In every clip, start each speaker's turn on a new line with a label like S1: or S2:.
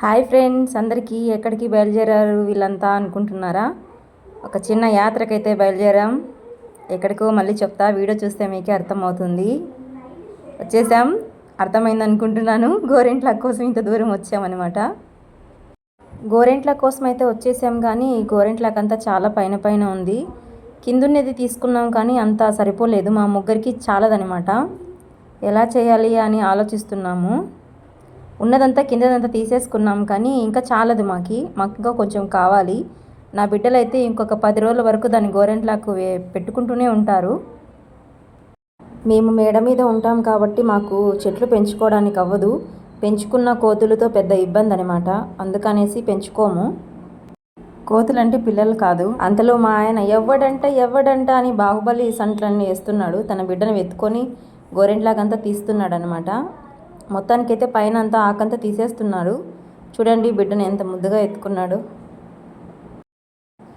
S1: Hi friends, అందరికీ ఎక్కడికి బయలుదేరారు వీళ్ళంతా అనుకుంటున్నారా? ఒక చిన్న యాత్రకైతే బయలుదేరాం. ఎక్కడికో మళ్ళీ చెప్తా, వీడియో చూస్తే మీకే అర్థమవుతుంది. వచ్చేసాం, అర్థమైంది అనుకుంటున్నాను. గోరెంట్ల కోసం ఇంత దూరం వచ్చామన్నమాట. గోరెంట్ల కోసం అయితే వచ్చేసాం, కానీ గోరెంట్లకంతా చాలా పైన పైన ఉంది. కిందున్నది తీసుకున్నాం కానీ అంతా సరిపోలేదు, మా ముగ్గురికి చాలదనమాట. ఎలా చేయాలి అని ఆలోచిస్తున్నాము. ఉన్నదంతా కిందదంతా తీసేసుకున్నాం కానీ ఇంకా చాలదు, మాకు ఇంకా కొంచెం కావాలి. నా బిడ్డలు అయితే ఇంకొక 10 రోజుల వరకు దాన్ని గోరెంట్లకు పెట్టుకుంటూనే ఉంటారు. మేము మేడ మీద ఉంటాం కాబట్టి మాకు చెట్లు పెంచుకోవడానికి అవ్వదు. పెంచుకున్న కోతులతో పెద్ద ఇబ్బంది అనమాట, అందుకనేసి పెంచుకోము. కోతులంటే పిల్లలు కాదు. అంతలో మా ఆయన ఎవ్వడంట అని బాహుబలి సంట్లన్నీ వేస్తున్నాడు. తన బిడ్డను ఎత్తుకొని గోరెంట్లాకంతా తీస్తున్నాడు అనమాట. మొత్తానికైతే పైన అంతా ఆకంతా తీసేస్తున్నాడు. చూడండి బిడ్డను ఎంత ముద్దుగా ఎత్తుకున్నాడు.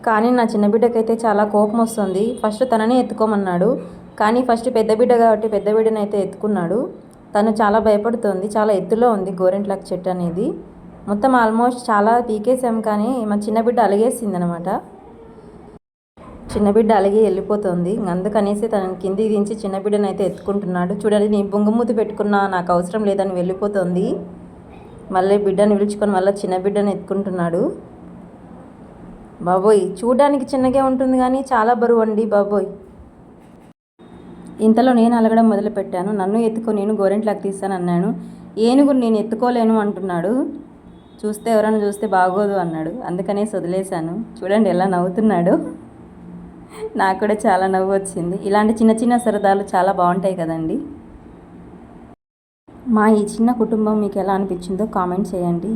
S1: కానీ నా చిన్న బిడ్డకైతే చాలా కోపం వస్తుంది. ఫస్ట్ తననే ఎత్తుకోమన్నాడు, కానీ ఫస్ట్ పెద్ద బిడ్డ కాబట్టి పెద్ద బిడ్డను అయితే ఎత్తుకున్నాడు. తను చాలా భయపడుతోంది. చాలా ఎత్తులో ఉంది గోరెంట్లాకు చెట్టు అనేది. మొత్తం ఆల్మోస్ట్ చాలా పీకేసాం, కానీ మా చిన్న బిడ్డ అలిగేసింది అనమాట. చిన్న బిడ్డ అలిగి వెళ్ళిపోతుంది. అందుకనేసి తనని కింది దించి చిన్న బిడ్డను అయితే ఎత్తుకుంటున్నాడు. చూడండి, నీ బొంగమూతి పెట్టుకున్నా, నాకు అవసరం లేదని వెళ్ళిపోతుంది. మళ్ళీ బిడ్డను పిలుచుకొని మళ్ళీ చిన్న బిడ్డను ఎత్తుకుంటున్నాడు. బాబోయ్, చూడడానికి చిన్నగా ఉంటుంది కానీ చాలా బరువు అండి బాబోయ్. ఇంతలో నేను అలగడం మొదలుపెట్టాను. నన్ను ఎత్తుకో, నేను గోరెంట్లాకు తీస్తాను అన్నాను. ఏనుగురు నేను ఎత్తుకోలేను అంటున్నాడు. ఎవరైనా చూస్తే బాగోదు అన్నాడు. అందుకనేసి వదిలేశాను. చూడండి ఎలా నవ్వుతున్నాడు. నాకు కూడా చాలా నవ్వు వచ్చింది. ఇలాంటి చిన్న చిన్న సరదాలు చాలా బాగుంటాయి కదండి. మా ఈ చిన్న కుటుంబం మీకు ఎలా అనిపించిందో కామెంట్ చేయండి.